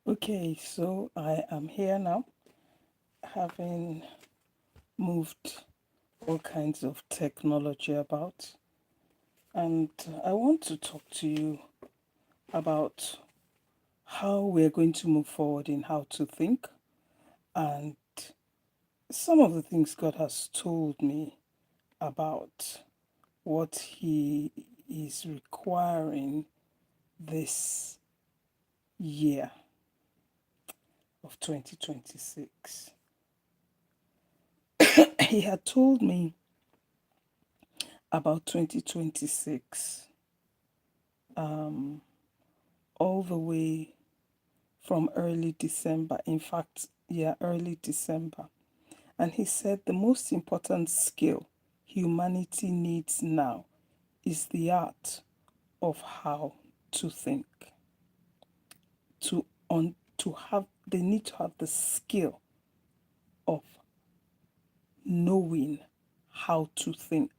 Okay, so I am here now, having moved all kinds of technology about, and I want to talk to you about how we're going to move forward in how to think and some of the things God has told me about what He is requiring this year of 2026. He had told me about 2026 all the way from early December. In fact, yeah, early December. And he said the most important skill humanity needs now is the art of how to think. To have, they need to have the skill of knowing how to think.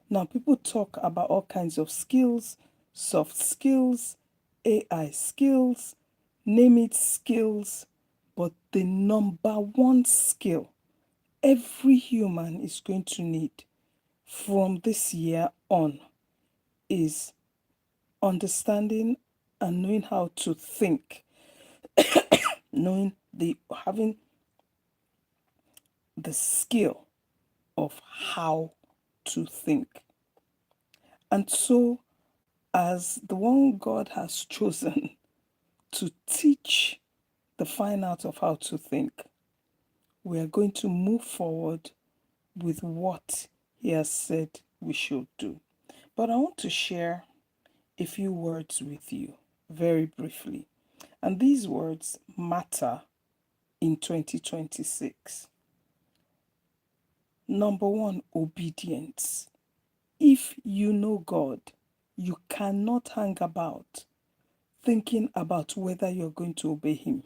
Now, people talk about all kinds of skills, soft skills, AI skills, name it skills, but the number one skill every human is going to need from this year on is understanding and knowing how to think, knowing the having the skill of how to think. And so, as the one God has chosen to teach the fine art of how to think, we are going to move forward with what He has said we should do. But I want to share a few words with you very briefly. And these words matter in 2026. Number one, obedience. If you know God, you cannot hang about thinking about whether you're going to obey Him,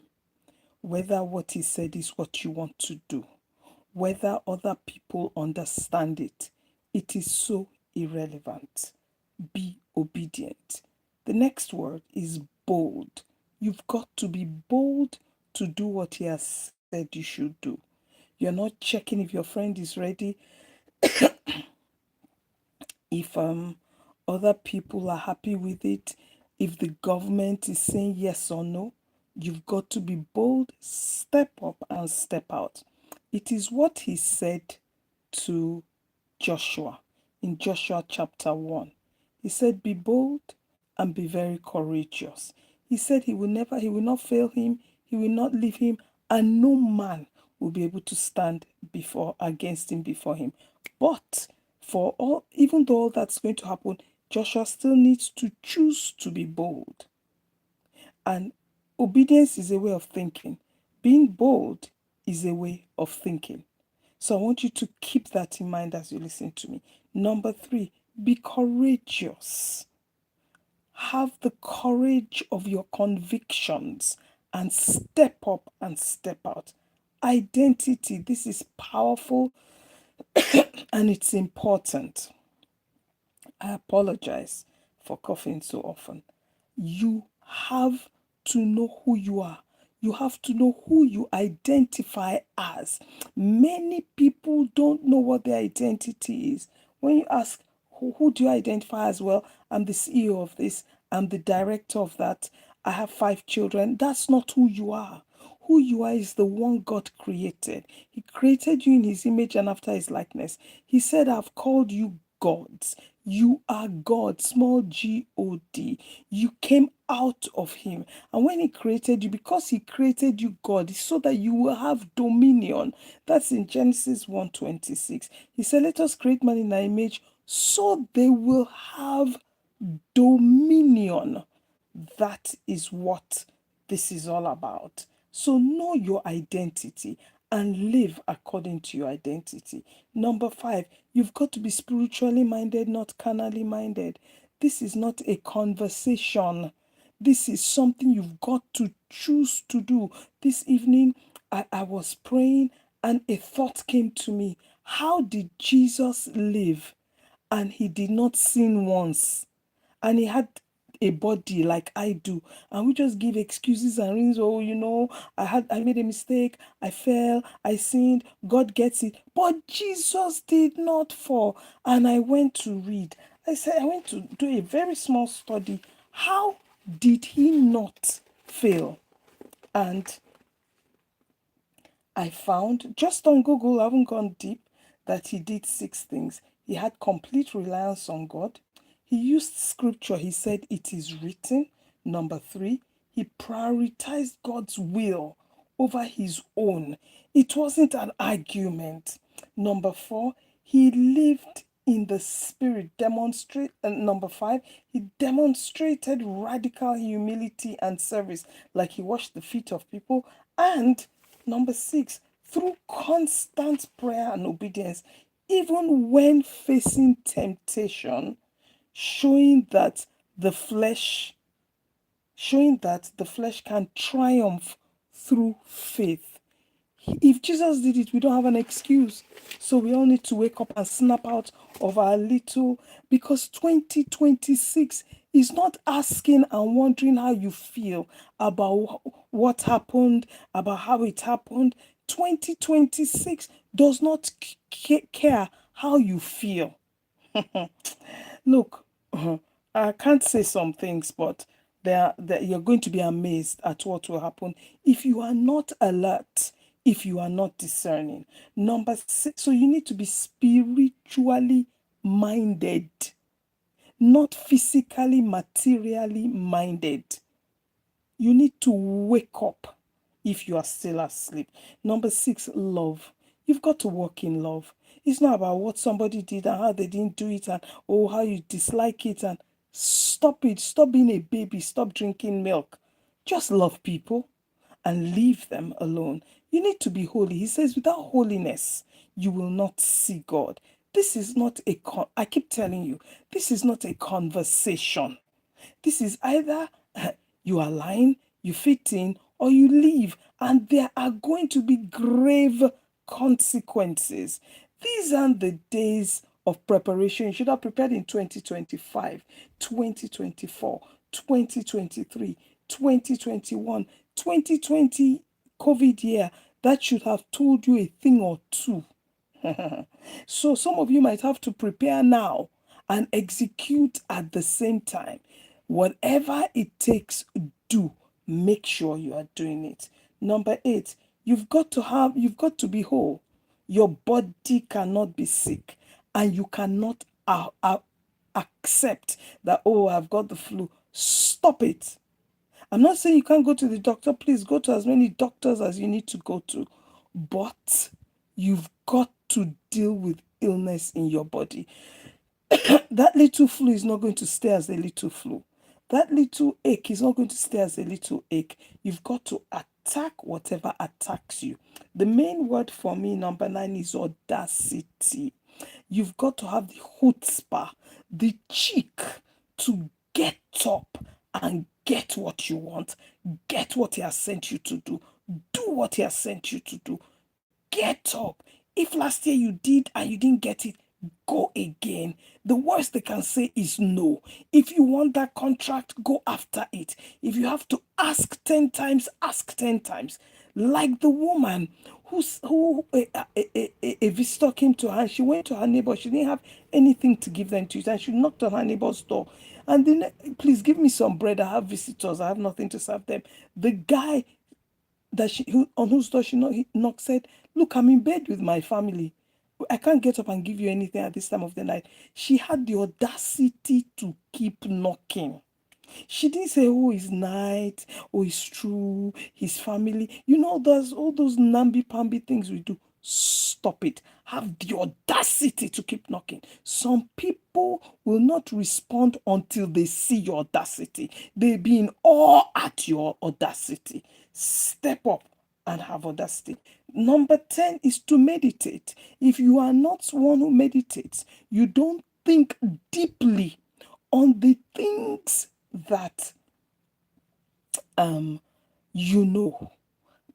whether what He said is what you want to do, whether other people understand it. It is so irrelevant. Be obedient. The next word is bold. You've got to be bold to do what He has said you should do. You're not checking if your friend is ready, if other people are happy with it, if the government is saying yes or no. You've got to be bold, step up and step out. It is what He said to Joshua in Joshua chapter 1. He said, be bold and be very courageous. He said he will not fail him, he will not leave him, and no man will be able to stand against him before him. But for all, even though all that's going to happen, Joshua still needs to choose to be bold. And obedience is a way of thinking. Being bold is a way of thinking. So I want you to keep that in mind as you listen to me. Number 3, be courageous. Have the courage of your convictions and step up and step out. Identity, this is powerful and it's important. I apologize for coughing so often. You have to know who you are. You have to know who you identify as. Many people don't know what their identity is. When you ask, who do you identify as? Well, I'm the CEO of this, I'm the director of that, I have 5 children. That's not who you are. Who you are is the one God created. He created you in His image and after His likeness. He said, I've called you gods. You are God, small God. You came out of Him. And when He created you, because He created you God, so that you will have dominion. That's in Genesis 1:26. He said, let us create man in our image so they will have dominion. That is what this is all about. So know your identity and live according to your identity. Number 5, you've got to be spiritually minded, not carnally minded. This is not a conversation. This is something you've got to choose to do. This evening, I was praying and a thought came to me. How did Jesus live? And He did not sin once. And a body like I do, and we just give excuses and reasons. Oh, I made a mistake, I fell, I sinned, God gets it. But Jesus did not fall. And I went to read. I went to do a very small study. How did he not fail? And I found just on Google, I haven't gone deep, that he did 6 things. He had complete reliance on God. He used scripture. He said, "It is written." Number 3, he prioritized God's will over his own. It wasn't an argument. Number 4, he lived in the spirit. Number 5, he demonstrated radical humility and service, like he washed the feet of people. And number 6, through constant prayer and obedience, even when facing temptation, showing that the flesh can triumph through faith. If Jesus did it, we don't have an excuse. So we all need to wake up and snap out of our little, because 2026 is not asking and wondering how you feel about what happened, about how it happened. 2026 does not care how you feel. Look, I can't say some things, but you're going to be amazed at what will happen if you are not alert, if you are not discerning. Number 6, so you need to be spiritually minded, not physically, materially minded. You need to wake up if you are still asleep. Number 6, love. You've got to walk in love. It's not about what somebody did and how they didn't do it, and how you dislike it. And stop it. Stop being a baby. Stop drinking milk. Just love people and leave them alone. You need to be holy. He says, without holiness, you will not see God. This is not I keep telling you, this is not a conversation. This is either you are lying, you fit in, or you leave. And there are going to be grave consequences. These aren't the days of preparation. You should have prepared in 2025, 2024, 2023, 2021, 2020 COVID year. That should have told you a thing or two. So some of you might have to prepare now and execute at the same time. Whatever it takes, do. Make sure you are doing it. Number 8, you've got to be whole. Your body cannot be sick, and you cannot accept that, oh, I've got the flu. Stop it. I'm not saying you can't go to the doctor. Please go to as many doctors as you need to go to. But you've got to deal with illness in your body. That little flu is not going to stay as a little flu. That little ache is not going to stay as a little ache. You've got to attack whatever attacks you. The main word for me, number 9, is audacity. You've got to have the chutzpah, the cheek to get up and get what you want. Get what he has sent you to do. Do what he has sent you to do. Get up. If last year you did and you didn't get it, go again. The worst they can say is no. If you want that contract, go after it. If you have to ask 10 times, ask 10 times. Like the woman a visitor came to her, and she went to her neighbor. She didn't have anything to give them to eat, and she knocked on her neighbor's door. And then, please give me some bread. I have visitors. I have nothing to serve them. The guy on whose door she knocked said, "Look, I'm in bed with my family. I can't get up and give you anything at this time of the night." She had the audacity to keep knocking. She didn't say, "Oh, it's night. Oh, it's true. His family." All those namby-pamby things we do. Stop it. Have the audacity to keep knocking. Some people will not respond until they see your audacity. They be in awe at your audacity. Step up and have audacity. Number 10 is to meditate. If you are not one who meditates, you don't think deeply on the things that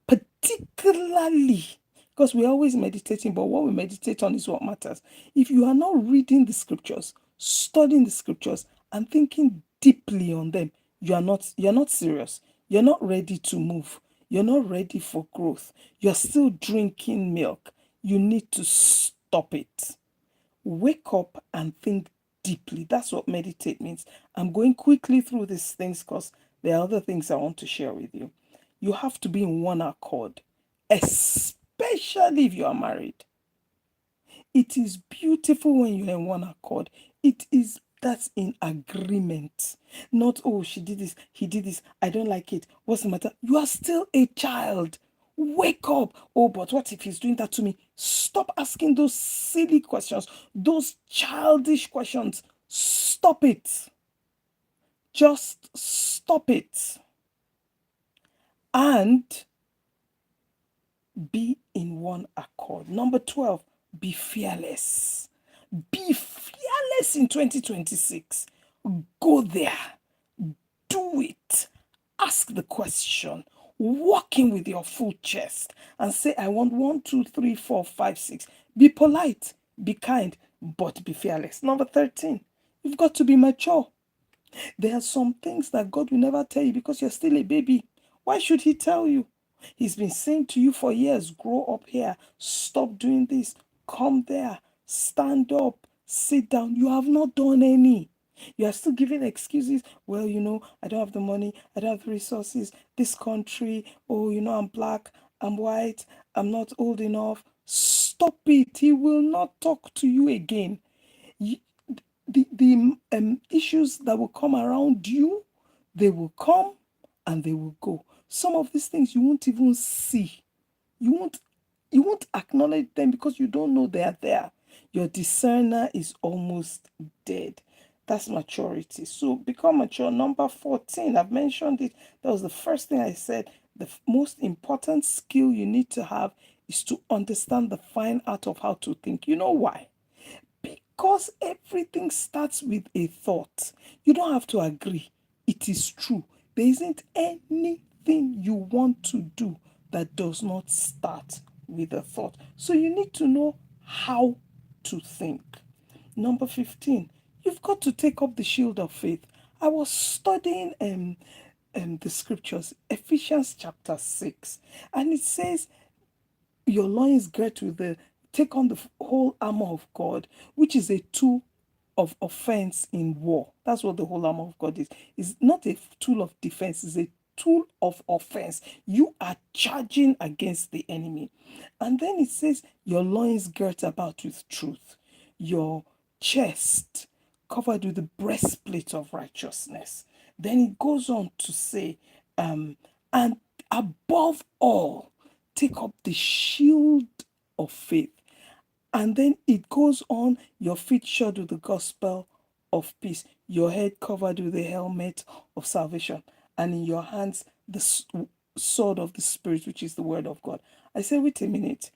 particularly, because we're always meditating, but what we meditate on is what matters. If you are not reading the scriptures, studying the scriptures, and thinking deeply on them, you're not serious. You're not ready to move. You're not ready for growth. You're still drinking milk. You need to stop it. Wake up and think deeply. That's what meditate means. I'm going quickly through these things because there are other things I want to share with you. You have to be in one accord, especially if you are married. It is beautiful when you're in one accord. It is that's in agreement. Not, oh, she did this, he did this, I don't like it. What's the matter? You are still a child. Wake up. Oh, but what if he's doing that to me? Stop asking those silly questions, those childish questions. Stop it. Just stop it. And be in one accord. Number 12, be fearless. Be fearless in 2026. Go there. Do it. Ask the question. Walk in with your full chest and say, I want 1, 2, 3, 4, 5, 6. Be polite, be kind, but be fearless. Number 13, you've got to be mature. There are some things that God will never tell you because you're still a baby. Why should He tell you? He's been saying to you for years, grow up here, stop doing this, come there, stand up, sit down. You have not done any. You are still giving excuses. Well, I don't have the money, I don't have the resources. This country, oh, I'm black, I'm white, I'm not old enough. Stop it. He will not talk to you again. The issues that will come around you, they will come and they will go. Some of these things you won't even see. You won't acknowledge them because you don't know they are there. Your discerner is almost dead. That's maturity. So become mature. Number 14, I've mentioned it. That was the first thing I said. The most important skill you need to have is to understand the fine art of how to think. You know why? Because everything starts with a thought. You don't have to agree. It is true. There isn't anything you want to do that does not start with a thought. So you need to know how to think. Number 15, you've got to take up the shield of faith. I was studying the scriptures, Ephesians chapter 6, and it says, your loins girt with the take on the whole armor of God, which is a tool of offense in war. That's what the whole armor of God is. It's not a tool of defense, it's a tool of offense. You are charging against the enemy. And then it says, your loins girt about with truth, your chest covered with the breastplate of righteousness. Then it goes on to say, and above all, take up the shield of faith. And then it goes on, your feet shod with the gospel of peace, your head covered with the helmet of salvation, and in your hands the sword of the Spirit, which is the word of God. I say, wait a minute.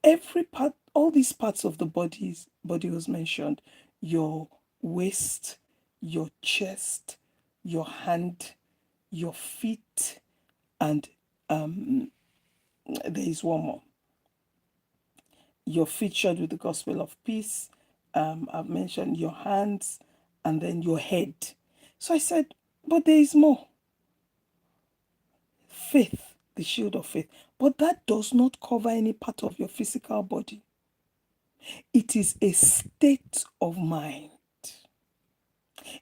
Every part, all these parts of the body was mentioned. Your waist, your chest, your hand, your feet, and there is one more. Your feet shod with the gospel of peace. I've mentioned your hands and then your head. So I said, but there is more. Faith, the shield of faith. But that does not cover any part of your physical body. It is a state of mind.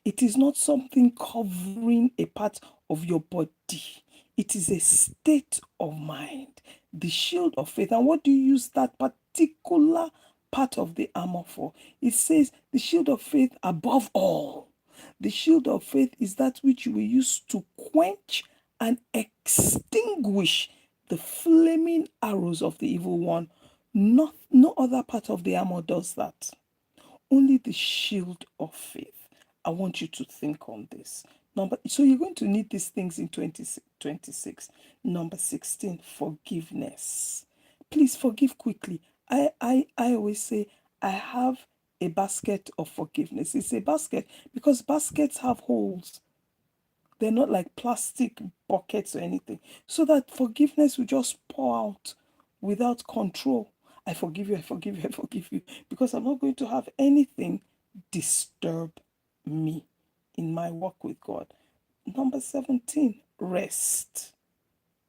It is not something covering a part of your body. It is a state of mind. The shield of faith. And what do you use that particular part of the armor for? It says the shield of faith above all. The shield of faith is that which you will use to quench and extinguish the flaming arrows of the evil one. No other part of the armor does that. Only the shield of faith. I want you to think on this. So you're going to need these things in 2026. Number 16, forgiveness. Please forgive quickly. I always say I have a basket of forgiveness. It's a basket because baskets have holes. They're not like plastic buckets or anything. So that forgiveness will just pour out without control. I forgive you, I forgive you, I forgive you. Because I'm not going to have anything disturb me. in my walk with God. Number 17, rest.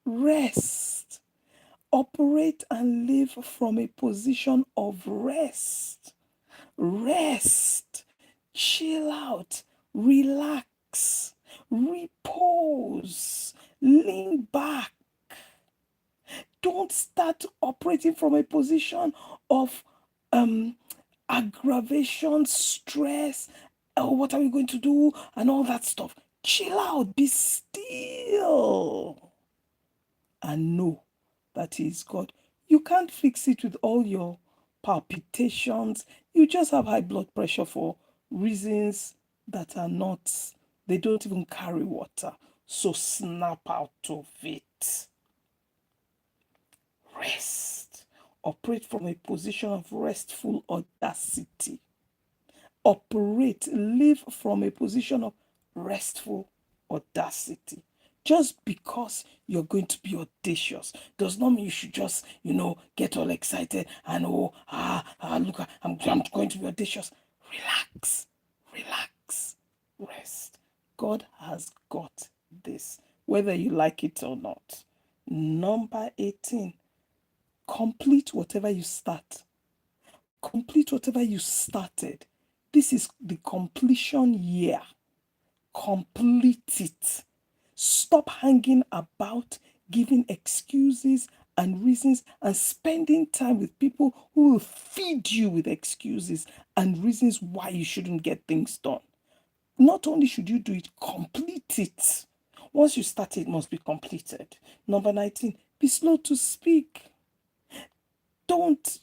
Rest. Operate and live from a position of rest. Rest. Chill out. Relax. Repose. Lean back. Don't start operating from a position of aggravation, stress, what are we going to do, and all that stuff. Chill out, be still, and know that He is God. You can't fix it with all your palpitations. You just have high blood pressure for reasons that are not, they don't even carry water. So snap out of it. Rest. Operate from a position of restful audacity. Live from a position of restful audacity. Just because you're going to be audacious does not mean you should just, get all excited and look, I'm going to be audacious. Relax, rest. God has got this, whether you like it or not. Number 18, complete whatever you start. Complete whatever you started. This is the completion year. Complete it. Stop hanging about, giving excuses and reasons, and spending time with people who will feed you with excuses and reasons why you shouldn't get things done. Not only should you do it, complete it. Once you start, it must be completed. Number 19, be slow to speak. Don't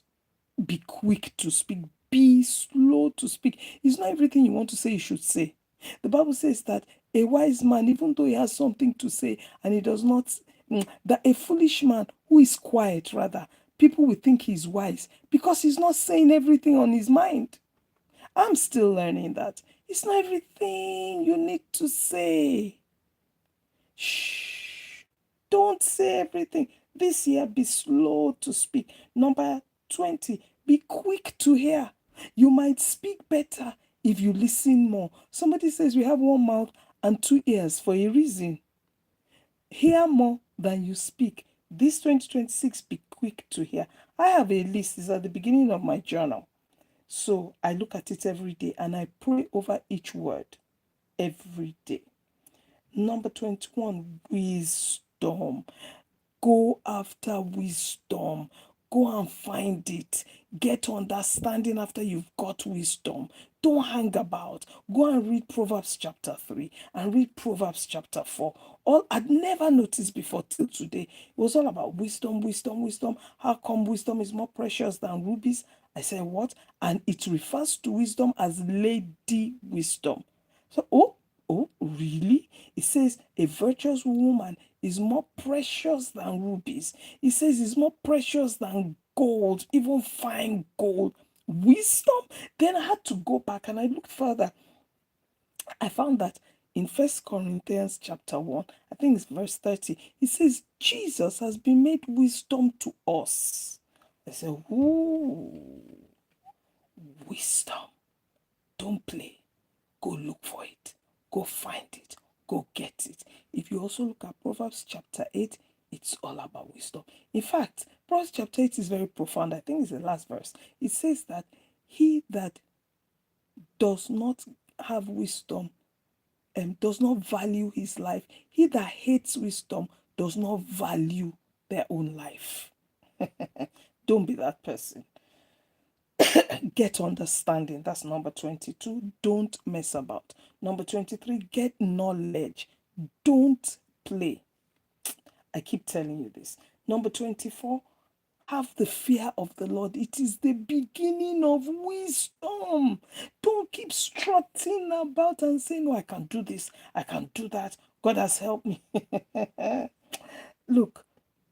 be quick to speak. Be slow to speak. It's not everything you want to say you should say. The Bible says that a wise man, even though he has something to say and he does not, that a foolish man who is quiet, rather, people will think he's wise because he's not saying everything on his mind. I'm still learning that. It's not everything you need to say. Shh. Don't say everything. This year, be slow to speak. Number 20, be quick to hear. You might speak better if you listen more. Somebody says we have one mouth and two ears for a reason. Hear more than you speak. This 2026, be quick to hear. I have a list. It's at the beginning of my journal. So I look at it every day and I pray over each word every day. Number 21, wisdom. Go after wisdom. Go and find it. Get understanding after you've got wisdom. Don't hang about. Go and read Proverbs chapter 3 and read Proverbs chapter 4. All I'd never noticed before till today. It was all about wisdom, wisdom, wisdom. How come wisdom is more precious than rubies? I said, what? And it refers to wisdom as lady wisdom. So, oh, really? It says a virtuous woman is more precious than rubies. It says it's more precious than gold, even fine gold. Wisdom? Then I had to go back and I looked further. I found that in 1 Corinthians chapter 1, I think it's verse 30, it says, Jesus has been made wisdom to us. I said, ooh, wisdom. Don't play. Go look for it. Go find it. Go get it. If you also look at Proverbs chapter 8, it's all about wisdom. In fact, Proverbs chapter 8 is very profound. I think it's the last verse. It says that he that does not have wisdom does not value his life. He that hates wisdom does not value their own life. Don't be that person. Get understanding. That's number 22. Don't mess about. Number 23, get knowledge. Don't play. I keep telling you this. Number 24, have the fear of the Lord. It is the beginning of wisdom. Don't keep strutting about and saying, no, I can do this. I can do that. God has helped me. Look,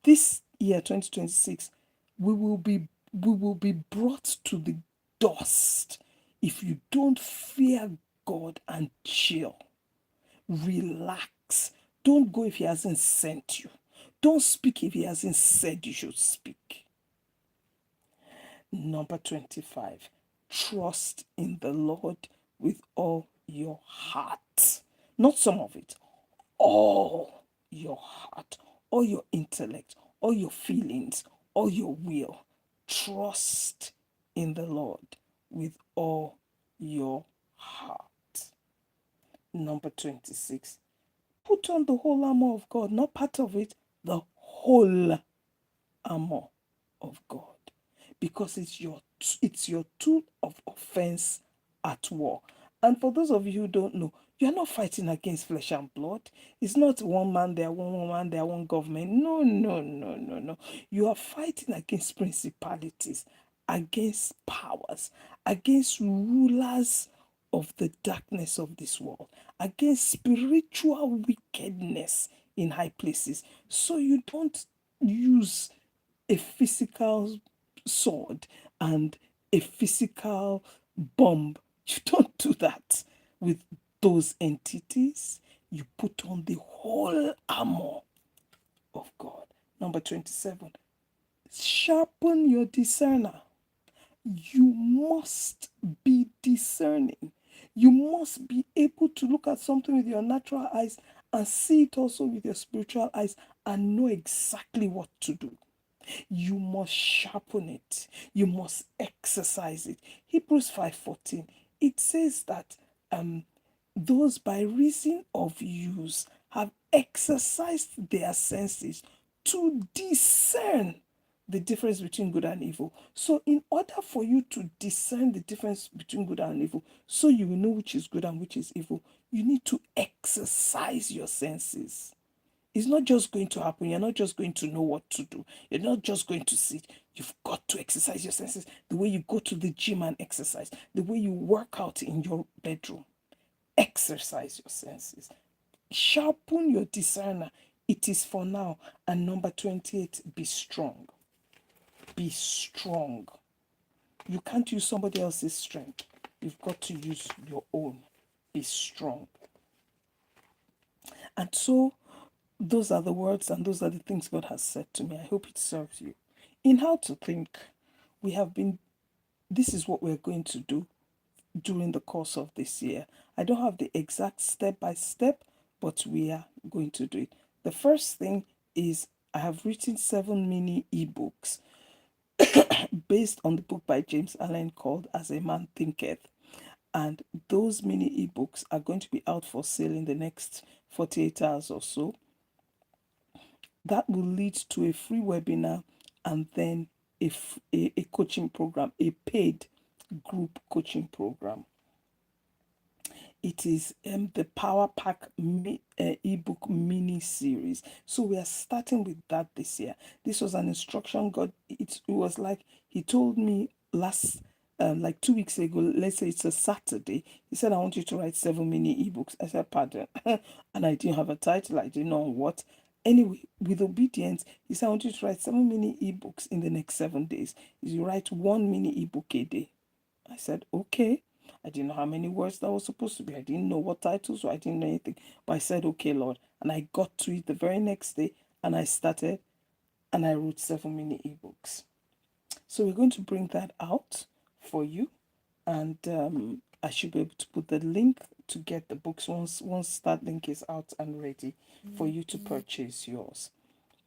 this year, 2026, we will be brought to the dust if you don't fear God and chill. Relax. Don't go if He hasn't sent you. Don't speak if He hasn't said you should speak. Number 25, trust in the Lord with all your heart. Not some of it, all your heart, all your intellect, all your feelings, all your will. Trust in the Lord with all your heart. Number 26. Put on the whole armor of God, not part of it, the whole armor of God. Because it's your tool of offense at war. And for those of you who don't know, you're not fighting against flesh and blood. It's not one man there, one woman there, one government. No, no, no, no, no. You are fighting against principalities, against powers, against rulers of the darkness of this world, against spiritual wickedness in high places. So you don't use a physical sword and a physical bomb. You don't do that with those entities. You put on the whole armor of God. Number 27. Sharpen your discerner. You must be discerning. You must be able to look at something with your natural eyes and see it also with your spiritual eyes and know exactly what to do. You must sharpen it. You must exercise it. Hebrews 5:14. It says that those by reason of use have exercised their senses to discern the difference between good and evil. So in order for you to discern the difference between good and evil, so you will know which is good and which is evil, you need to exercise your senses. It's not just going to happen. You're not just going to know what to do. You're not just going to see it. You've got to exercise your senses. The way you go to the gym and exercise, the way you work out in your bedroom, exercise your senses. Sharpen your discerner. It is for now. And number 28, be strong. Be strong. You can't use somebody else's strength. You've got to use your own. Be strong. And so those are the words and those are the things God has said to me. I hope it serves you. In how to think, this is what we're going to do during the course of this year. I don't have the exact step by step, but we are going to do it. The first thing is I have written 7 mini ebooks based on the book by James Allen called As a Man Thinketh. And those mini ebooks are going to be out for sale in the next 48 hours or so. That will lead to a free webinar and then a coaching program, a paid group coaching program. It is the Power Pack ebook mini series. So we are starting with that this year. This was an instruction God. It was like he told me last like 2 weeks ago, let's say it's a Saturday, he said, I want you to write 7 mini ebooks. I said, pardon. And I didn't have a title. I didn't know what. Anyway, with obedience, he said, I want you to write 7 mini ebooks in the next 7 days. You write 1 mini ebook a day. I said, okay. I didn't know how many words that was supposed to be. I didn't know what titles, or I didn't know anything. But I said, okay, Lord. And I got to it the very next day, and I started, and I wrote 7 mini ebooks. So we're going to bring that out for you, and I should be able to put the link to get the books once that link is out and ready for you to purchase yours.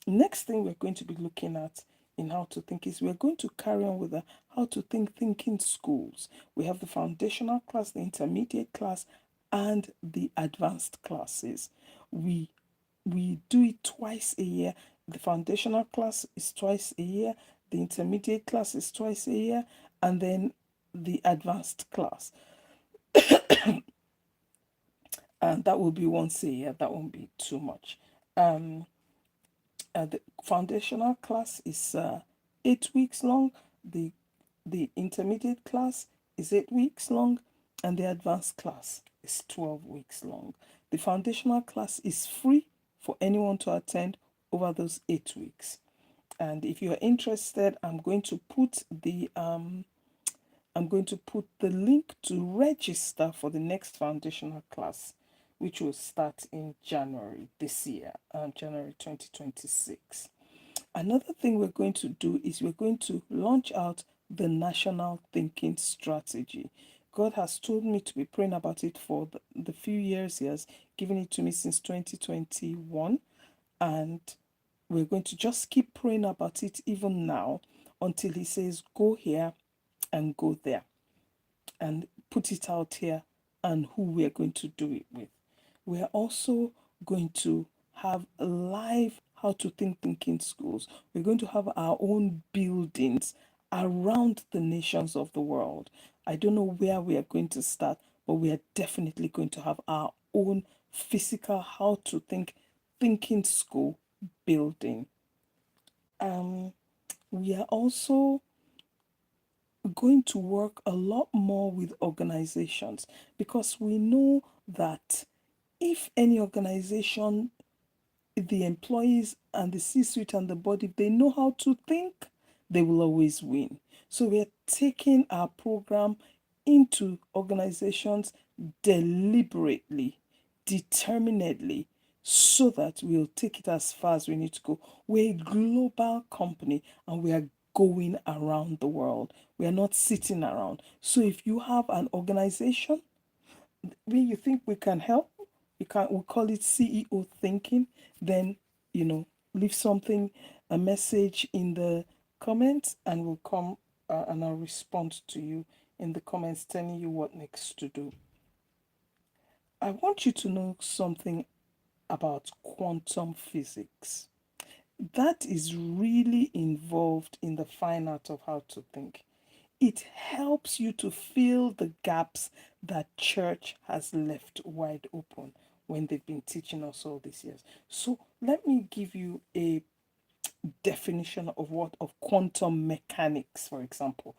Next thing we're going to be looking at in how to think is we're going to carry on with the how to thinking schools. We have the foundational class, the intermediate class, and the advanced classes. We do it twice a year. The foundational class is twice a year, the intermediate class is twice a year, and then the advanced class. And that will be once a year. That won't be too much. The foundational class is 8 weeks long. The intermediate class is 8 weeks long, and the advanced class is 12 weeks long. The foundational class is free for anyone to attend over those 8 weeks. And if you're interested, I'm going to put the link to register for the next foundational class, which will start in January this year, January 2026. Another thing we're going to do is we're going to launch out the National Thinking Strategy. God has told me to be praying about it for the few years He has given it to me since 2021. And we're going to just keep praying about it even now until He says, go here and go there, and put it out here, and who we're going to do it with. We're also going to have live how to think thinking schools. We're going to have our own buildings around the nations of the world. I don't know where we are going to start, but we are definitely going to have our own physical how to think thinking school building. We are also going to work a lot more with organizations, because we know that if any organization, the employees and the C-suite and the body, they know how to think, they will always win. So we're taking our program into organizations deliberately, determinedly, so that we'll take it as far as we need to go. We're a global company and we are going around the world. We are not sitting around. So if you have an organization where you think we can help, we call it CEO thinking, then leave something, a message in the comments, and we'll come and I'll respond to you in the comments telling you what next to do. I want you to know something about quantum physics. That is really involved in the fine art of how to think. It helps you to fill the gaps that church has left wide open when they've been teaching us all these years. So let me give you a definition of quantum mechanics, for example.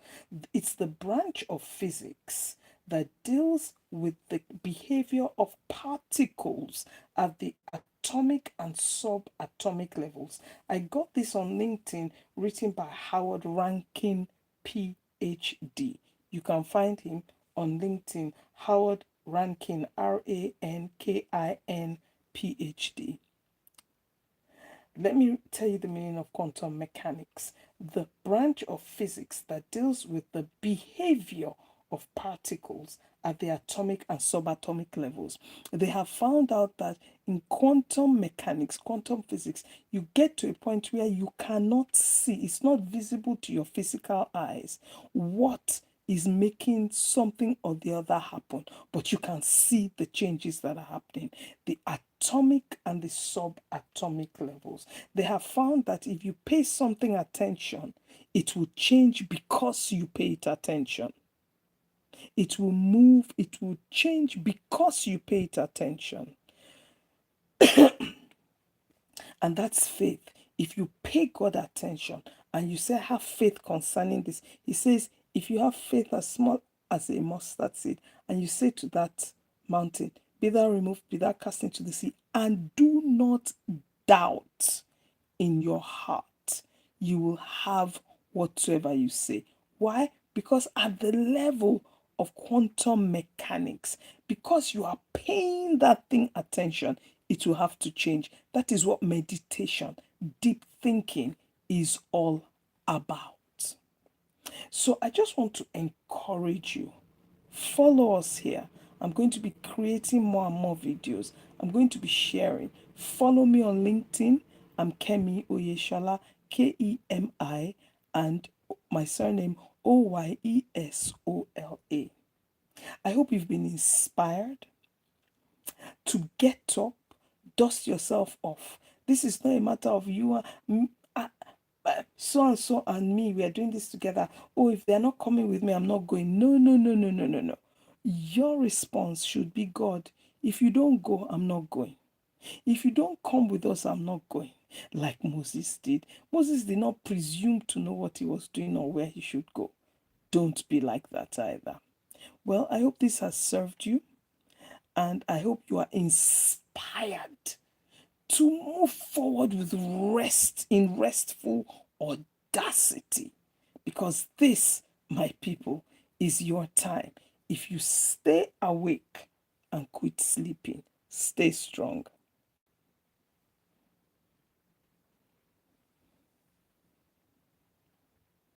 It's the branch of physics that deals with the behavior of particles at the atomic and subatomic levels. I got this on LinkedIn, written by Howard Rankin, PhD. You can find him on LinkedIn, Howard Rankin, Rankin, PhD. Let me tell you the meaning of quantum mechanics: the branch of physics that deals with the behavior of particles at the atomic and subatomic levels. They have found out that in quantum mechanics, quantum physics, you get to a point where you cannot see, it's not visible to your physical eyes, what is making something or the other happen, but you can see the changes that are happening. The atomic and the subatomic levels. They have found that if you pay something attention, it will change because you pay it attention. It will move, it will change because you pay it attention. And that's faith. If you pay God attention and you say, have faith concerning this, He says, if you have faith as small as a mustard seed, and you say to that mountain, be thou removed, be thou cast into the sea, and do not doubt in your heart, you will have whatsoever you say. Why? Because at the level of quantum mechanics, because you are paying that thing attention, it will have to change. That is what meditation, deep thinking is all about. So I just want to encourage you. Follow us here. I'm going to be creating more and more videos. I'm going to be sharing. Follow me on LinkedIn. I'm Kemi Oyeshola, Kemi, and my surname Oyesola. I hope you've been inspired to get up, dust yourself off. This is not a matter of you so and so and me, we are doing this together. Oh, if they're not coming with me, I'm not going. No, no, no, no, no, no, no. Your response should be, God, if you don't go, I'm not going. If you don't come with us, I'm not going. Like Moses did. Moses did not presume to know what he was doing or where he should go. Don't be like that either. Well, I hope this has served you, and I hope you are inspired to move forward with rest, in restful audacity, because this, my people, is your time. If you stay awake and quit sleeping, stay strong.